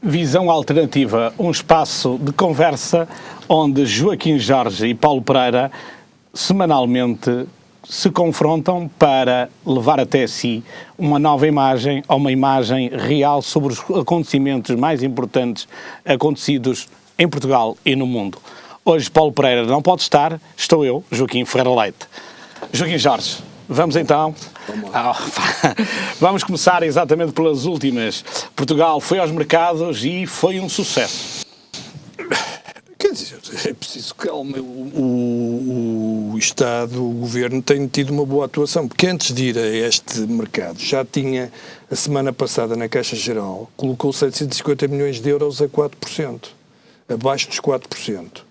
Visão Alternativa, um espaço de conversa onde Joaquim Jorge e Paulo Pereira semanalmente se confrontam para levar até si uma nova imagem ou uma imagem real sobre os acontecimentos mais importantes acontecidos em Portugal e no mundo. Hoje Paulo Pereira não pode estar, estou eu, Joaquim Ferreira Leite. Joaquim Jorge, vamos então... Vamos começar exatamente pelas últimas. Portugal foi aos mercados e foi um sucesso. Quer dizer, é preciso calma. O Estado, o Governo tem tido uma boa atuação, porque antes de ir a este mercado, já tinha, a semana passada na Caixa Geral, colocou 750 milhões de euros a 4%, abaixo dos 4%.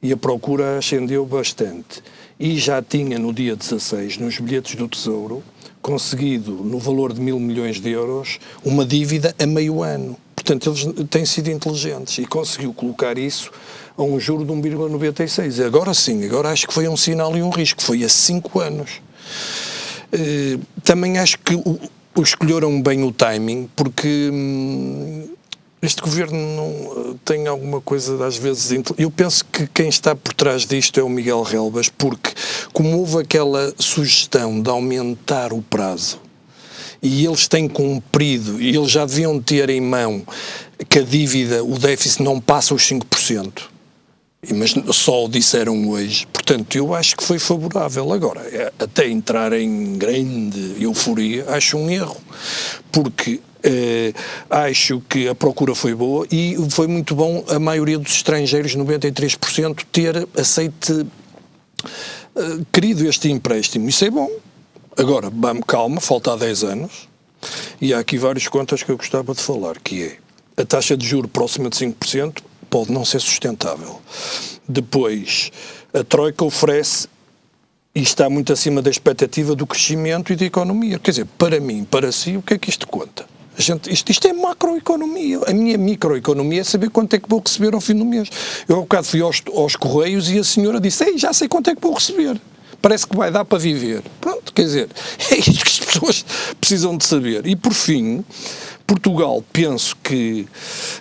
E a procura ascendeu bastante. E já tinha, no dia 16, nos bilhetes do Tesouro, conseguido, no valor de 1.000 milhões de euros, uma dívida a meio ano. Portanto, eles têm sido inteligentes e conseguiu colocar isso a um juro de 1,96. Agora sim, agora acho que foi um sinal e um risco. Foi a 5 anos. Também acho que escolheram bem o timing, porque... este governo não tem alguma coisa, às vezes... Eu penso que quem está por trás disto é o Miguel Relvas, porque como houve aquela sugestão de aumentar o prazo, e eles têm cumprido, e eles já deviam ter em mão que a dívida, o déficit não passa os 5%, mas só o disseram hoje. Portanto, eu acho que foi favorável. Agora, até entrar em grande euforia, acho um erro, porque... acho que a procura foi boa e foi muito bom a maioria dos estrangeiros, 93%, ter querido este empréstimo. Isso é bom. Agora, vamos, calma, falta 10 anos e há aqui várias contas que eu gostava de falar, que é a taxa de juros próxima de 5% pode não ser sustentável. Depois, a Troika oferece e está muito acima da expectativa do crescimento e da economia. Quer dizer, para mim, para si, o que é que isto conta? Isto é macroeconomia. A minha microeconomia é saber quanto é que vou receber ao fim do mês. Eu há bocado fui aos Correios e a senhora disse: "Ei, já sei quanto é que vou receber. Parece que vai dar para viver." Pronto, quer dizer, é isto que as pessoas precisam de saber. E por fim, Portugal, penso que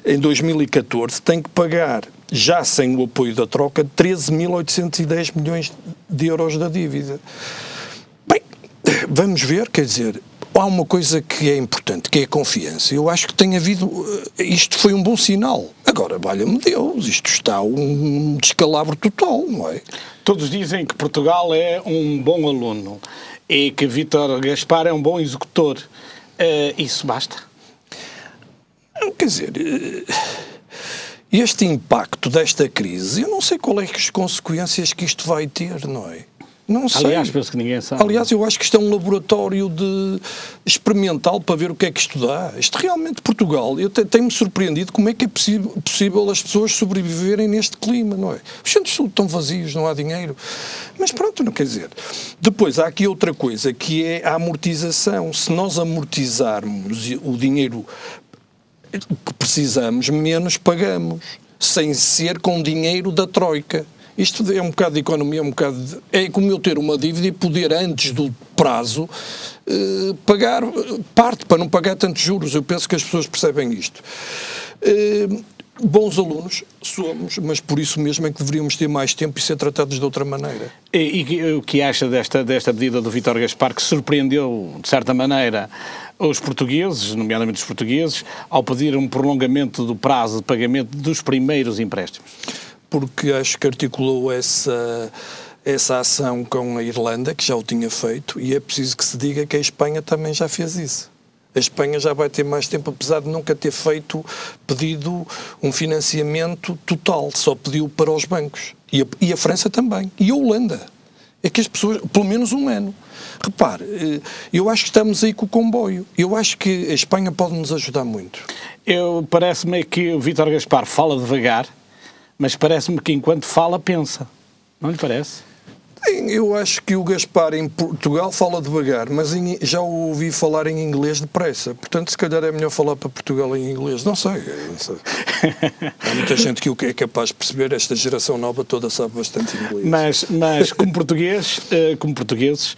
em 2014 tem que pagar, já sem o apoio da troca, 13.810 milhões de euros da dívida. Bem, vamos ver, quer dizer... Há uma coisa que é importante, que é a confiança. Eu acho que tem havido... Isto foi um bom sinal. Agora, valha-me Deus, isto está um descalabro total, não é? Todos dizem que Portugal é um bom aluno e que Vítor Gaspar é um bom executor. Isso basta? Quer dizer... Este impacto desta crise, eu não sei qual é que as consequências que isto vai ter, não é? Não sei. Aliás, penso que ninguém sabe. Aliás, eu acho que isto é um laboratório experimental para ver o que é que isto dá. Isto realmente, Portugal, tem-me surpreendido como é que é possível as pessoas sobreviverem neste clima, não é? Os centros de saúde estão vazios, não há dinheiro. Mas pronto, não quer dizer. Depois, há aqui outra coisa, que é a amortização. Se nós amortizarmos o dinheiro que precisamos, menos pagamos, sem ser com dinheiro da Troika. Isto é um bocado de economia, é como eu ter uma dívida e poder, antes do prazo, pagar parte, para não pagar tantos juros. Eu penso que as pessoas percebem isto. Bons alunos somos, mas por isso mesmo é que deveríamos ter mais tempo e ser tratados de outra maneira. E o que acha desta medida do Vítor Gaspar, que surpreendeu, de certa maneira, os portugueses, nomeadamente os portugueses, ao pedir um prolongamento do prazo de pagamento dos primeiros empréstimos? Porque acho que articulou essa ação com a Irlanda, que já o tinha feito, e é preciso que se diga que a Espanha também já fez isso. A Espanha já vai ter mais tempo, apesar de nunca ter pedido um financiamento total, só pediu para os bancos. E a França também. E a Holanda. É que as pessoas, pelo menos um ano. Repare, eu acho que estamos aí com o comboio. Eu acho que a Espanha pode nos ajudar muito. Parece-me que o Vítor Gaspar fala devagar, mas parece-me que enquanto fala, pensa. Não lhe parece? Eu acho que o Gaspar em Portugal fala devagar, mas já o ouvi falar em inglês depressa. Portanto, se calhar é melhor falar para Portugal em inglês. Não sei. Há muita gente que o que é capaz de perceber. Esta geração nova toda sabe bastante inglês. Mas como portugueses,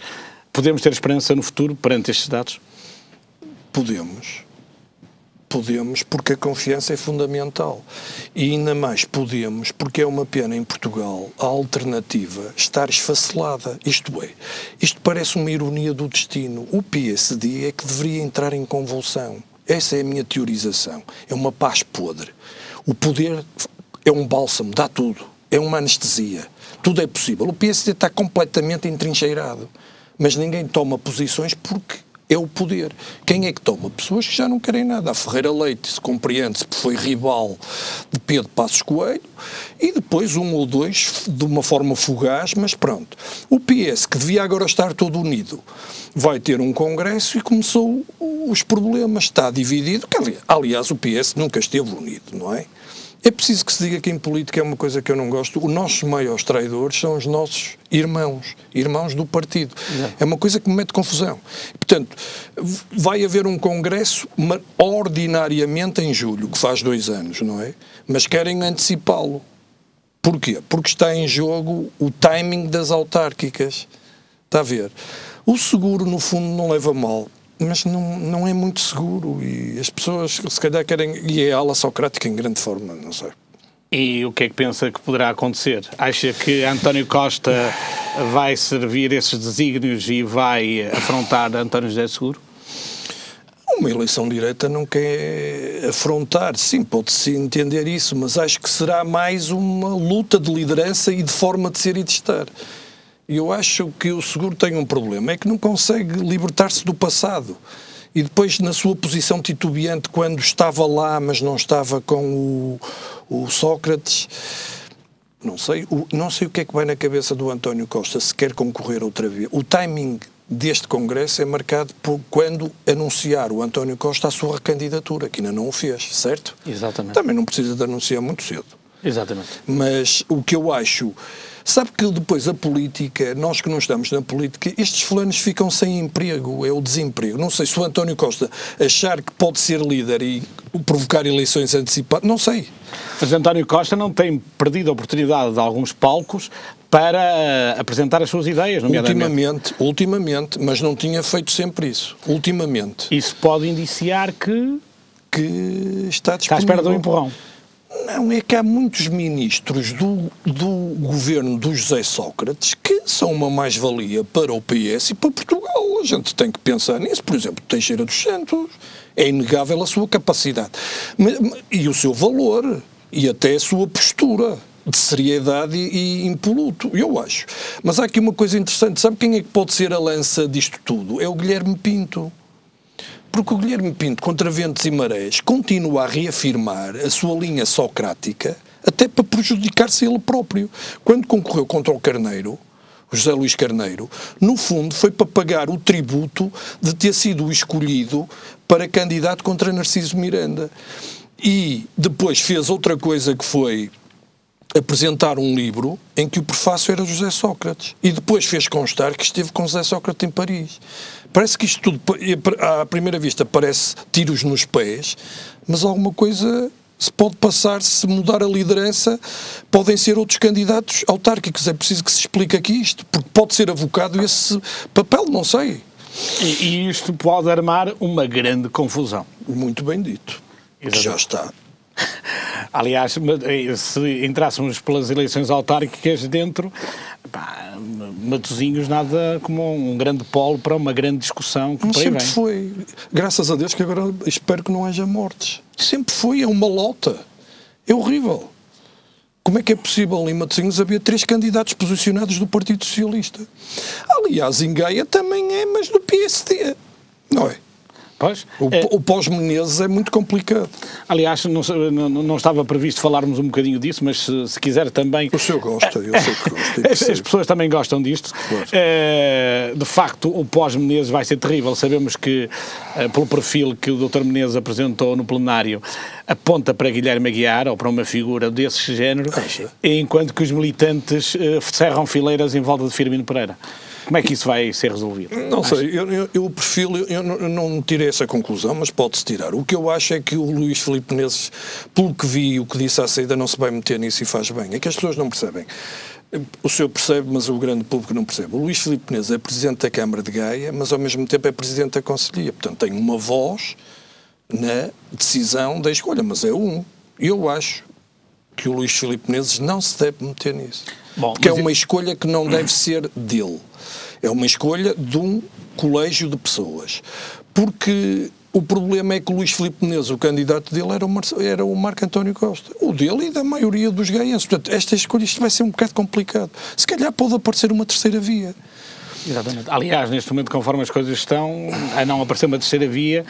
podemos ter esperança no futuro perante estes dados? Podemos. Podemos, porque a confiança é fundamental. E ainda mais podemos, porque é uma pena em Portugal a alternativa estar esfacelada. Isto é, isto parece uma ironia do destino. O PSD é que deveria entrar em convulsão. Essa é a minha teorização. É uma paz podre. O poder é um bálsamo, dá tudo. É uma anestesia. Tudo é possível. O PSD está completamente entrincheirado. Mas ninguém toma posições porque é o poder. Quem é que toma? Pessoas que já não querem nada. A Ferreira Leite, se compreende-se, foi rival de Pedro Passos Coelho, e depois um ou dois de uma forma fugaz, mas pronto. O PS, que devia agora estar todo unido, vai ter um congresso e começou os problemas. Está dividido. Aliás, o PS nunca esteve unido, não é? É preciso que se diga que em política é uma coisa que eu não gosto. Os nossos maiores traidores são os nossos irmãos do partido. É uma coisa que me mete confusão. Portanto, vai haver um congresso ordinariamente em julho, que faz 2 anos, não é? Mas querem antecipá-lo. Porquê? Porque está em jogo o timing das autárquicas. Está a ver? O seguro, no fundo, não leva mal. Mas não é muito seguro e as pessoas se calhar querem, e é a ala socrática em grande forma, não sei. E o que é que pensa que poderá acontecer? Acha que António Costa vai servir esses desígnios e vai afrontar António José Seguro? Uma eleição direta não quer afrontar, sim, pode-se entender isso, mas acho que será mais uma luta de liderança e de forma de ser e de estar. Eu acho que o Seguro tem um problema, é que não consegue libertar-se do passado. E depois, na sua posição titubeante, quando estava lá, mas não estava com o Sócrates, não sei o que é que vai na cabeça do António Costa, se quer concorrer outra vez. O timing deste Congresso é marcado por quando anunciar o António Costa a sua recandidatura, que ainda não o fez, certo? Exatamente. Também não precisa de anunciar muito cedo. Exatamente. Mas o que eu acho... Sabe que depois a política, nós que não estamos na política, estes fulanos ficam sem emprego, é o desemprego. Não sei se o António Costa achar que pode ser líder e provocar eleições antecipadas, não sei. Mas António Costa não tem perdido a oportunidade de alguns palcos para apresentar as suas ideias, nomeadamente. Ultimamente, mas não tinha feito sempre isso. Ultimamente. Isso pode indiciar que está disponível. Está à espera de um empurrão. Não, é que há muitos ministros do governo do José Sócrates que são uma mais-valia para o PS e para Portugal. A gente tem que pensar nisso. Por exemplo, Teixeira dos Santos. É inegável a sua capacidade. E o seu valor. E até a sua postura de seriedade e impoluto, eu acho. Mas há aqui uma coisa interessante. Sabe quem é que pode ser a lança disto tudo? É o Guilherme Pinto. Porque o Guilherme Pinto, contra ventos e marés, continua a reafirmar a sua linha socrática, até para prejudicar-se ele próprio. Quando concorreu contra o Carneiro, o José Luís Carneiro, no fundo foi para pagar o tributo de ter sido escolhido para candidato contra Narciso Miranda. E depois fez outra coisa, que foi apresentar um livro em que o prefácio era José Sócrates. E depois fez constar que esteve com José Sócrates em Paris. Parece que isto tudo, à primeira vista, parece tiros nos pés, mas alguma coisa se pode passar, se mudar a liderança, podem ser outros candidatos autárquicos. É preciso que se explique aqui isto, porque pode ser avocado esse papel, não sei. E isto pode armar uma grande confusão. Muito bem dito. Exatamente. Já está. Aliás, se entrássemos pelas eleições autárquicas dentro, Matosinhos nada como um grande polo para uma grande discussão que por aí vem. Sempre foi. Graças a Deus que agora espero que não haja mortes. Sempre foi, é uma lota. É horrível. Como é que é possível em Matosinhos haver 3 candidatos posicionados do Partido Socialista? Aliás, em Gaia também é, mas do PSD. Não é? Pois, o pós-Menezes é muito complicado. Aliás, não estava previsto falarmos um bocadinho disso, mas se quiser também... O senhor gosta, eu sei que gosta. As pessoas também gostam disto. Claro. De facto, o pós-Menezes vai ser terrível. Sabemos que, pelo perfil que o Dr. Menezes apresentou no plenário, aponta para Guilherme Aguiar, ou para uma figura desse género, enquanto que os militantes cerram fileiras em volta de Firmino Pereira. Como é que isso vai ser resolvido? Não sei, eu prefiro, eu não tirei essa conclusão, mas pode-se tirar. O que eu acho é que o Luís Filipe Menezes, pelo que vi e o que disse à saída, não se vai meter nisso e faz bem. É que as pessoas não percebem. O senhor percebe, mas o grande público não percebe. O Luís Filipe Menezes é Presidente da Câmara de Gaia, mas ao mesmo tempo é Presidente da Conselhia. Portanto, tem uma voz na decisão da escolha, mas é um. Eu acho que o Luís Filipe Menezes não se deve meter nisso. Bom, porque é uma escolha que não deve ser dele. É uma escolha de um colégio de pessoas. Porque o problema é que o Luís Filipe Menezes, o candidato dele, era o Marco António Costa. O dele e da maioria dos gaienses. Portanto, esta escolha, isto vai ser um bocado complicado. Se calhar pode aparecer uma terceira via. Exatamente. Aliás, neste momento, conforme as coisas estão, a não aparecer uma terceira via,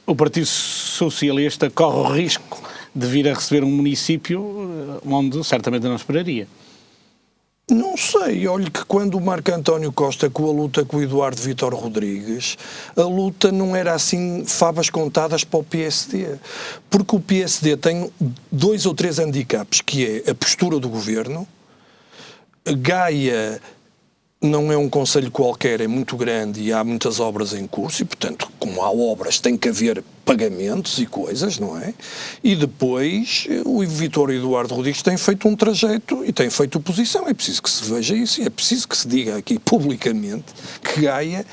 o Partido Socialista corre o risco de vir a receber um município onde certamente não esperaria. Não sei, olhe que quando o Marco António Costa, com a luta com o Eduardo Vítor Rodrigues, a luta não era assim favas contadas para o PSD, porque o PSD tem 2 ou 3 handicaps, que é a postura do governo, Gaia não é um concelho qualquer, é muito grande e há muitas obras em curso e, portanto, como há obras, tem que haver pagamentos e coisas, não é? E depois o Vítor Eduardo Rodrigues tem feito um trajeto e tem feito oposição. É preciso que se veja isso e é preciso que se diga aqui publicamente que Gaia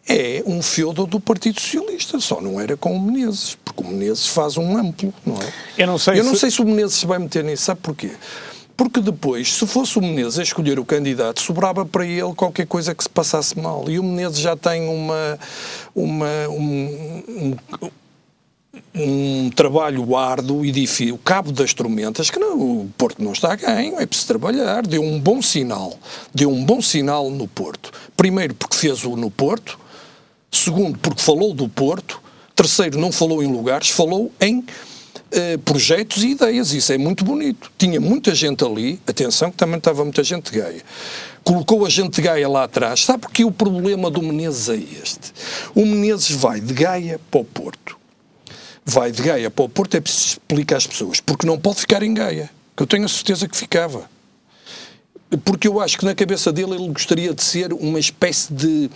é um feudo do Partido Socialista, só não era com o Menezes, porque o Menezes faz um amplo, não é? Eu não sei se o Menezes se vai meter nisso, sabe porquê? Porque depois, se fosse o Menezes a escolher o candidato, sobrava para ele qualquer coisa que se passasse mal. E o Menezes já tem um trabalho árduo e difícil. O Cabo das Tormentas, que não, o Porto não está a ganho, é preciso trabalhar. Deu um bom sinal no Porto. Primeiro, porque fez-o no Porto. Segundo, porque falou do Porto. Terceiro, não falou em lugares, falou em projetos e ideias, isso é muito bonito. Tinha muita gente ali, atenção que também estava muita gente de Gaia. Colocou a gente de Gaia lá atrás. Sabe porque o problema do Menezes é este? O Menezes vai de Gaia para o Porto. Vai de Gaia para o Porto, é preciso explicar às pessoas, porque não pode ficar em Gaia, que eu tenho a certeza que ficava. Porque eu acho que na cabeça dele ele gostaria de ser uma espécie de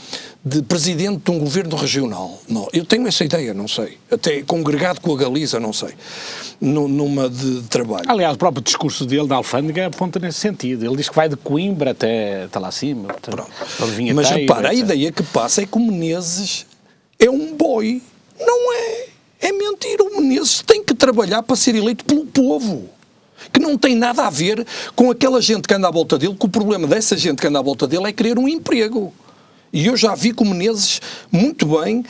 presidente de um governo regional. Não, eu tenho essa ideia, não sei. Até congregado com a Galiza, não sei. Numa de trabalho. Aliás, o próprio discurso dele da alfândega aponta nesse sentido. Ele diz que vai de Coimbra até lá acima. Portanto, mas repara, a ideia que passa é que o Menezes é um boi. Não é. É mentira. O Menezes tem que trabalhar para ser eleito pelo povo. Que não tem nada a ver com aquela gente que anda à volta dele, que o problema dessa gente que anda à volta dele é querer um emprego. E eu já vi que o Menezes, muito bem,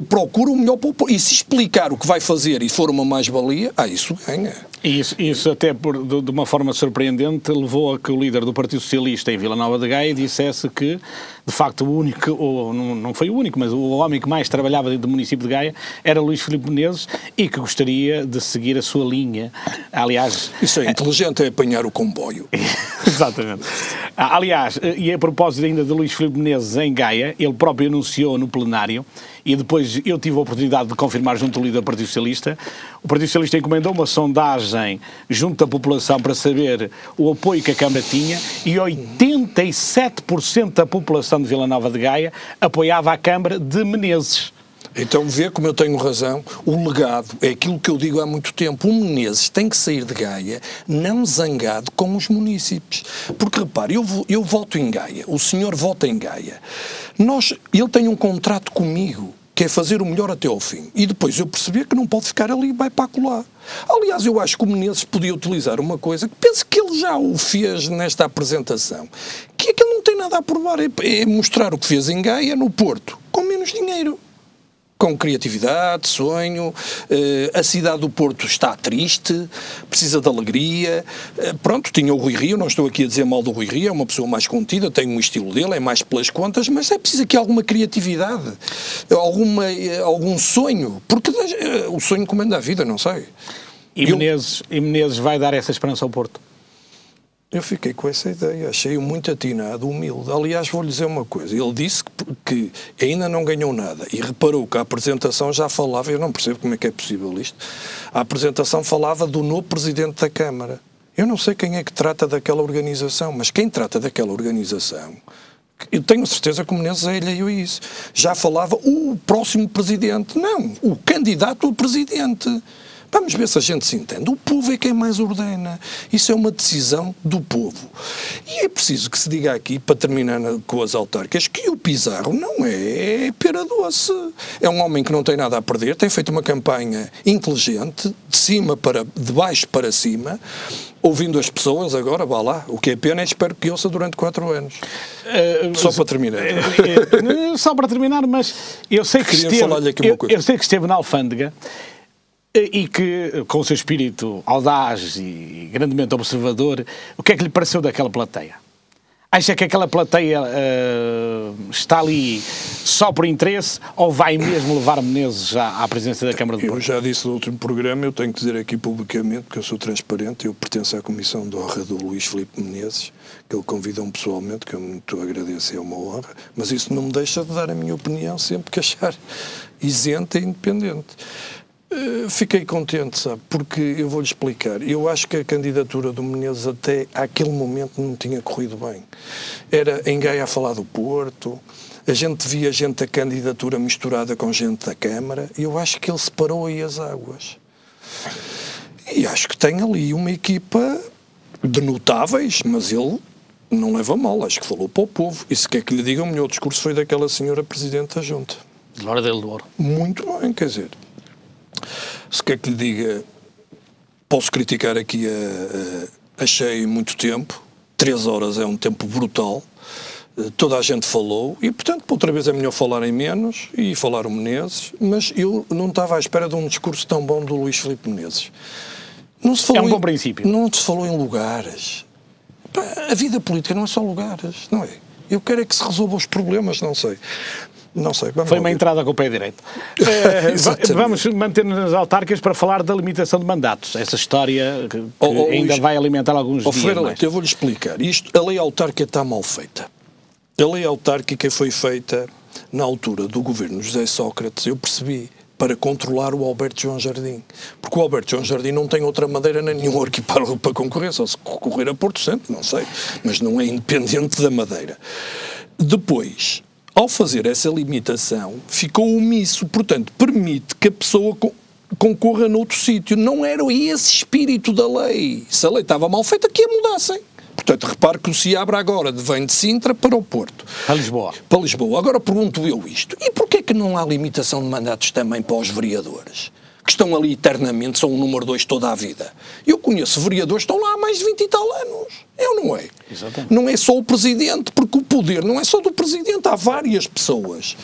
procura o melhor para o povo. E se explicar o que vai fazer e for uma mais-valia, isso ganha. Isso até de uma forma surpreendente levou a que o líder do Partido Socialista em Vila Nova de Gaia dissesse que, de facto, o único, ou não foi o único, mas o homem que mais trabalhava dentro do município de Gaia era Luís Filipe Menezes e que gostaria de seguir a sua linha. Aliás... Isso é inteligente, é apanhar o comboio. Exatamente. Aliás, e a propósito ainda de Luís Filipe Menezes em Gaia, ele próprio anunciou no plenário, e depois eu tive a oportunidade de confirmar junto ao líder do Partido Socialista. O Partido Socialista encomendou uma sondagem junto da população para saber o apoio que a Câmara tinha e 87% da população de Vila Nova de Gaia apoiava a Câmara de Menezes. Então vê como eu tenho razão, o legado é aquilo que eu digo há muito tempo, o Menezes tem que sair de Gaia não zangado com os munícipes, porque repare, eu voto em Gaia, o senhor vota em Gaia, ele tem um contrato comigo, que é fazer o melhor até ao fim, e depois eu perceber que não pode ficar ali e vai para acolá. Aliás, eu acho que o Menezes podia utilizar uma coisa que penso que ele já o fez nesta apresentação, que é que ele não tem nada a provar, é mostrar o que fez em Gaia no Porto, com menos dinheiro. Com criatividade, sonho, a cidade do Porto está triste, precisa de alegria, pronto, tinha o Rui Rio, não estou aqui a dizer mal do Rui Rio, é uma pessoa mais contida, tem um estilo dele, é mais pelas contas, mas é preciso aqui alguma criatividade, algum sonho, porque o sonho comanda a vida, não sei. E Menezes vai dar essa esperança ao Porto? Eu fiquei com essa ideia, achei-o muito atinado, humilde. Aliás, vou-lhe dizer uma coisa, ele disse que ainda não ganhou nada e reparou que a apresentação já falava, eu não percebo como é que é possível isto, a apresentação falava do novo Presidente da Câmara. Eu não sei quem é que trata daquela organização, mas quem trata daquela organização, eu tenho certeza que o Menezes é alheio a isso. Já falava o próximo Presidente, não, o candidato a Presidente. Vamos ver se a gente se entende. O povo é quem mais ordena. Isso é uma decisão do povo. E é preciso que se diga aqui, para terminar com as autárquicas, que o Pizarro não é pera doce. É um homem que não tem nada a perder, tem feito uma campanha inteligente, de baixo para cima, ouvindo as pessoas agora, vá lá. O que é pena é espero que ouça durante 4 anos. Só para terminar. Só para terminar, mas eu sei que eu sei que esteve na alfândega e que, com o seu espírito audaz e grandemente observador, o que é que lhe pareceu daquela plateia? Acha que aquela plateia está ali só por interesse ou vai mesmo levar Menezes à presidência da Câmara de Porto? Eu já disse no último programa, eu tenho que dizer aqui publicamente que eu sou transparente, eu pertenço à Comissão de Honra do Luís Filipe Menezes, que ele convidou-me pessoalmente, que eu muito agradeço, é uma honra, mas isso não me deixa de dar a minha opinião sempre que achar isenta e independente. Fiquei contente, sabe, porque eu vou-lhe explicar. Eu acho que a candidatura do Menezes até àquele momento não tinha corrido bem. Era em Gaia a falar do Porto, a gente via gente da candidatura misturada com gente da Câmara, e eu acho que ele separou aí as águas. E acho que tem ali uma equipa de notáveis, mas ele não leva mal, acho que falou para o povo. E se quer que lhe diga, o melhor discurso foi daquela senhora Presidente da Junta. Laura Del Douro. Muito bem, quer dizer... Se quer que lhe diga, posso criticar aqui achei muito tempo, 3 horas é um tempo brutal, toda a gente falou, e portanto, outra vez é melhor falar em menos e falar o Menezes, mas eu não estava à espera de um discurso tão bom do Luís Filipe Menezes. Não se falou é um bom princípio. Não se falou em lugares. A vida política não é só lugares, não é? Eu quero é que se resolvam os problemas, não sei. Não sei. Foi uma entrada com o pé direito. Vamos manter-nos nas autárquicas para falar da limitação de mandatos. Essa história que ainda vai alimentar alguns dias mais. Eu vou-lhe explicar. A lei autárquica está mal feita. A lei autárquica foi feita na altura do governo José Sócrates, eu percebi, para controlar o Alberto João Jardim. Porque o Alberto João Jardim não tem outra madeira nem nenhum arquipélago para concorrer, só se concorrer a Porto Santo, não sei. Mas não é independente da madeira. Depois... Ao fazer essa limitação, ficou omisso, portanto, permite que a pessoa concorra noutro sítio. Não era esse espírito da lei. Se a lei estava mal feita, que a mudassem. Portanto, repare que o Seabra agora vem de Sintra para o Porto. Para Lisboa. Para Lisboa. Agora pergunto eu isto. E porquê que não há limitação de mandatos também para os vereadores? Que estão ali eternamente, são o número 2 toda a vida. Eu conheço vereadores que estão lá há mais de 20 e tal anos. Não é? Exatamente. Não é só o Presidente, porque o poder não é só do Presidente, há várias pessoas.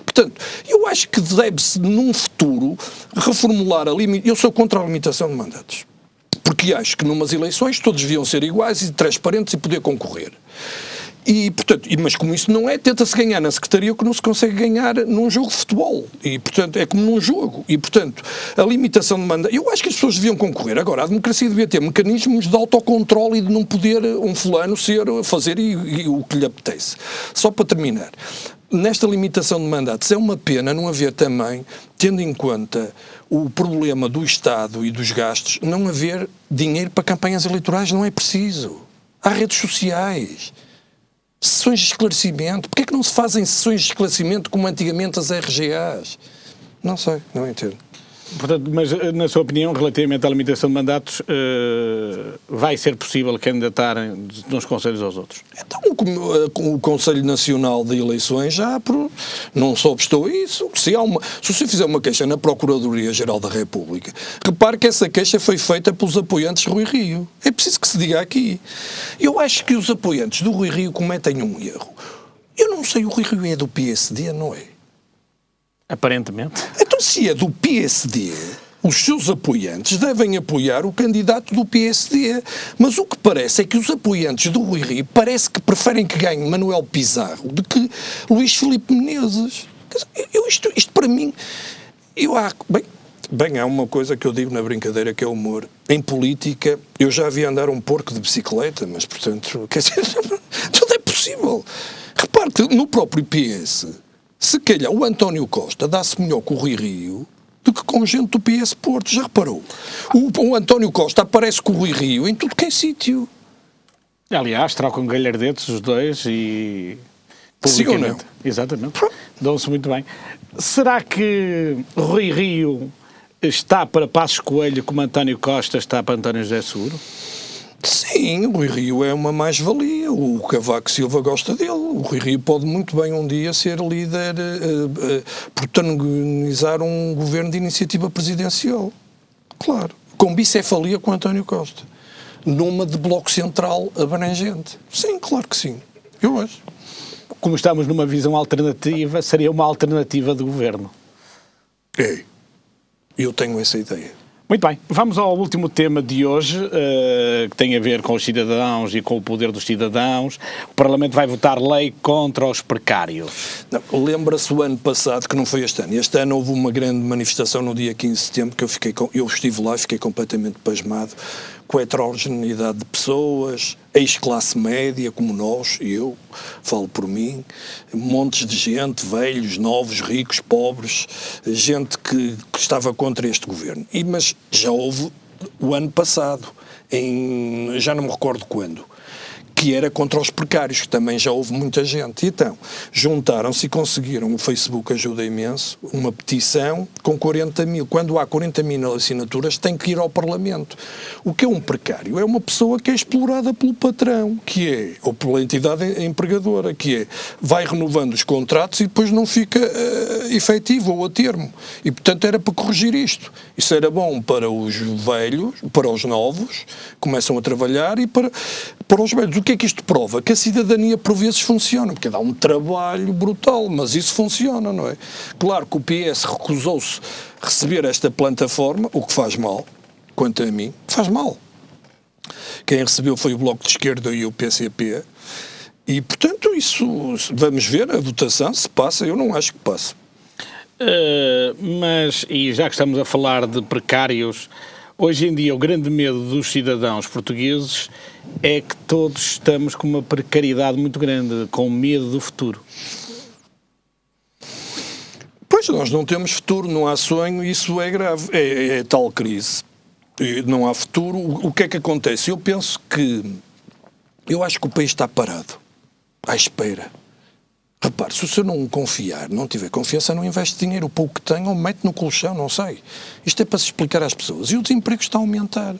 Portanto, eu acho que deve-se, num futuro, reformular a limitação. Eu sou contra a limitação de mandatos. Porque acho que numas eleições todos deviam ser iguais e transparentes e poder concorrer. E, portanto, mas como isso não é, tenta-se ganhar na Secretaria o que não se consegue ganhar num jogo de futebol. E, portanto, é como num jogo. E, portanto, a limitação de mandato... Eu acho que as pessoas deviam concorrer. Agora, a democracia devia ter mecanismos de autocontrole e de não poder um fulano fazer o que lhe apetece. Só para terminar. Nesta limitação de mandatos, é uma pena não haver também, tendo em conta o problema do Estado e dos gastos, não haver dinheiro para campanhas eleitorais. Não é preciso. Há redes sociais... Sessões de esclarecimento. Porquê é que não se fazem sessões de esclarecimento como antigamente as RGAs? Não sei, não entendo. Portanto, mas na sua opinião, relativamente à limitação de mandatos, vai ser possível candidatarem de uns conselhos aos outros? Então, o Conselho Nacional de Eleições já não só obstou isso. Se você fizer uma queixa na Procuradoria-Geral da República, repare que essa queixa foi feita pelos apoiantes de Rui Rio. É preciso que se diga aqui. Eu acho que os apoiantes do Rui Rio cometem um erro. Eu não sei, o Rui Rio é do PSD, não é? Aparentemente. Então, se é do PSD, os seus apoiantes devem apoiar o candidato do PSD. Mas o que parece é que os apoiantes do Rui Rio parece que preferem que ganhe Manuel Pizarro do que Luís Filipe Menezes. Isto para mim... Bem, há uma coisa que eu digo na brincadeira que é humor. Em política, eu já vi andar um porco de bicicleta, mas, portanto, quer dizer, tudo é possível. Repare que no próprio PS... Se calhar o António Costa dá-se melhor com o Rui Rio do que com gente do PS Porto, já reparou? O António Costa aparece com o Rui Rio em tudo que é sítio. Aliás, trocam galhardetes os dois e... Sim ou não? Exatamente. Dão-se muito bem. Será que Rui Rio está para Passos Coelho como António Costa está para António José Seguro? Sim, o Rui Rio é uma mais-valia. O Cavaco Silva gosta dele. O Rui Rio pode muito bem um dia ser líder, protagonizar um governo de iniciativa presidencial. Claro. Com bicefalia com António Costa. Numa de bloco central abrangente. Sim, claro que sim. Eu acho. Como estamos numa visão alternativa, seria uma alternativa de governo. É. Eu tenho essa ideia. Muito bem, vamos ao último tema de hoje, que tem a ver com os cidadãos e com o poder dos cidadãos. O Parlamento vai votar lei contra os precários. Lembra-se o ano passado, que não foi este ano. Este ano houve uma grande manifestação no dia 15 de setembro, que eu estive lá e fiquei completamente pasmado com a heterogeneidade de pessoas, ex-classe média como nós, eu falo por mim, montes de gente, velhos, novos, ricos, pobres, gente que estava contra este governo. Mas já houve o ano passado, já não me recordo quando, que era contra os precários, que também já houve muita gente. E então, juntaram-se e conseguiram, o Facebook ajuda imenso, uma petição com 40 mil. Quando há 40 mil assinaturas, tem que ir ao Parlamento. O que é um precário? É uma pessoa que é explorada pelo patrão, ou pela entidade empregadora, vai renovando os contratos e depois não fica efetivo ou a termo. E, portanto, era para corrigir isto. Isso era bom para os velhos, para os novos, começam a trabalhar, e para os velhos. O que é que isto prova? Que a cidadania por vezes funciona, porque dá um trabalho brutal, mas isso funciona, não é? Claro que o PS recusou-se a receber esta plataforma, o que faz mal, quanto a mim, faz mal. Quem recebeu foi o Bloco de Esquerda e o PCP, e portanto isso, vamos ver a votação, se passa. Eu não acho que passe. Mas, e já que estamos a falar de precários, hoje em dia o grande medo dos cidadãos portugueses é que todos estamos com uma precariedade muito grande, com medo do futuro. Pois, nós não temos futuro, não há sonho, isso é grave, é tal crise. Não há futuro. O que é que acontece? Eu acho que o país está parado, à espera. Repare, se o senhor não confiar, não tiver confiança, não investe dinheiro. O pouco que tem ou mete no colchão, não sei. Isto é para se explicar às pessoas. E o desemprego está a aumentar.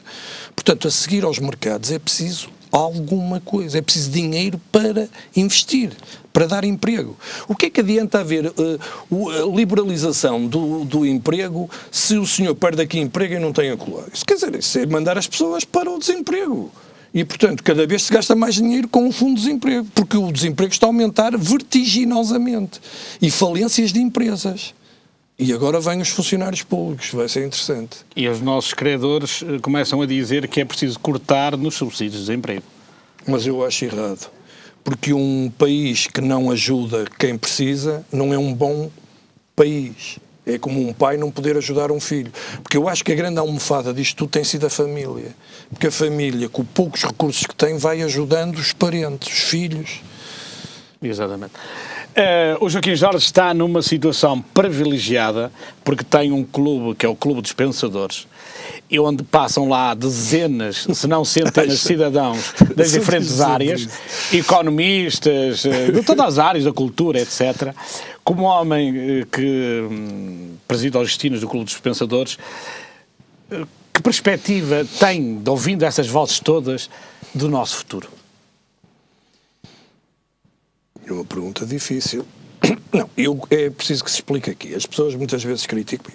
Portanto, a seguir aos mercados é preciso alguma coisa. É preciso dinheiro para investir, para dar emprego. O que é que adianta haver a liberalização do emprego se o senhor perde aqui emprego e não tem acolá? Isso quer dizer, isso é mandar as pessoas para o desemprego. E, portanto, cada vez se gasta mais dinheiro com o fundo de desemprego, porque o desemprego está a aumentar vertiginosamente. E falências de empresas. E agora vêm os funcionários públicos, vai ser interessante. E os nossos credores começam a dizer que é preciso cortar nos subsídios de desemprego. Mas eu acho errado. Porque um país que não ajuda quem precisa não é um bom país. É como um pai não poder ajudar um filho. Porque eu acho que a grande almofada disto tudo tem sido a família. Porque a família, com poucos recursos que tem, vai ajudando os parentes, os filhos. Exatamente. O Joaquim Jorge está numa situação privilegiada porque tem um clube, que é o Clube dos Pensadores, e onde passam lá dezenas, se não centenas de cidadãos das diferentes áreas, economistas, de todas as áreas, da cultura, etc. Como homem que presida os destinos do Clube dos Pensadores, que perspectiva tem, ouvindo essas vozes todas, do nosso futuro? É uma pergunta difícil. Não, é preciso que se explique aqui. As pessoas muitas vezes criticam.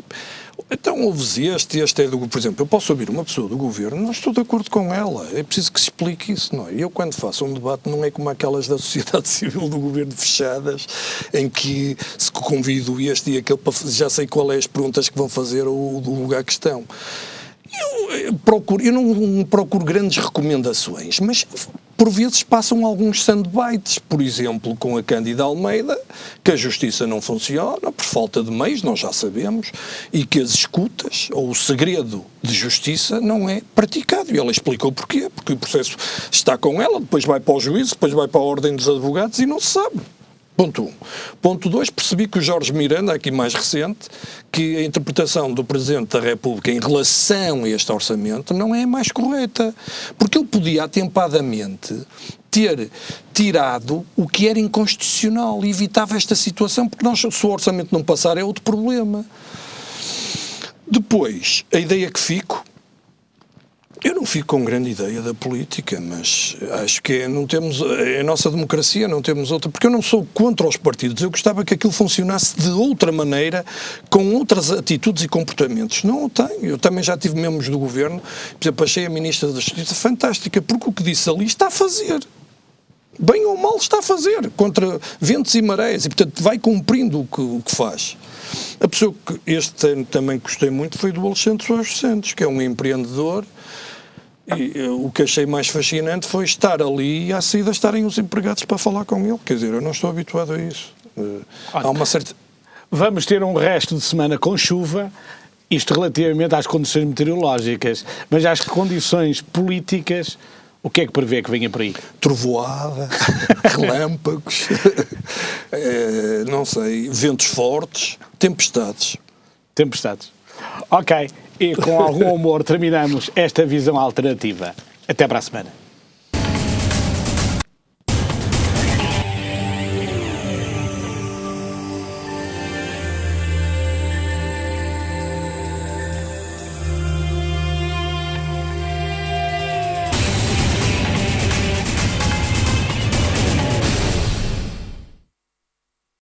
Então, ouves este é do... Por exemplo, eu posso ouvir uma pessoa do governo, não estou de acordo com ela. É preciso que se explique isso, não é? Eu, quando faço um debate, não é como aquelas da sociedade civil do governo fechadas, em que se convido este e aquele, já sei qual é as perguntas que vão fazer ou do lugar que estão. Eu não procuro grandes recomendações, mas por vezes passam alguns soundbites, por exemplo, com a Cândida Almeida, que a justiça não funciona por falta de meios, nós já sabemos, e que as escutas, ou o segredo de justiça, não é praticado. E ela explicou porquê, porque o processo está com ela, depois vai para o juízo, depois vai para a ordem dos advogados e não se sabe. Ponto 1. Ponto 2, percebi que o Jorge Miranda, aqui mais recente, que a interpretação do Presidente da República em relação a este orçamento não é a mais correta. Porque ele podia atempadamente ter tirado o que era inconstitucional e evitava esta situação, porque se o orçamento não passar é outro problema. Depois, a ideia que fico, eu não fico com grande ideia da política, mas acho que não temos, é a nossa democracia, não temos outra, porque eu não sou contra os partidos, eu gostava que aquilo funcionasse de outra maneira, com outras atitudes e comportamentos. Não o tenho, eu também já tive membros do governo, por exemplo, achei a Ministra da Justiça fantástica, porque o que disse ali está a fazer. Bem ou mal está a fazer, contra ventos e marés, e portanto vai cumprindo o que faz. A pessoa que este ano também gostei muito foi do Alexandre Soares Santos, que é um empreendedor, e o que achei mais fascinante foi estar ali e à saída estarem os empregados para falar com ele. Quer dizer, eu não estou habituado a isso. Há uma certa... Vamos ter um resto de semana com chuva, isto relativamente às condições meteorológicas, mas às condições políticas, o que é que prevê que venha por aí? Trovoada, relâmpagos, não sei, ventos fortes, tempestades. Tempestades. Ok, e com algum humor terminamos esta visão alternativa. Até para a semana.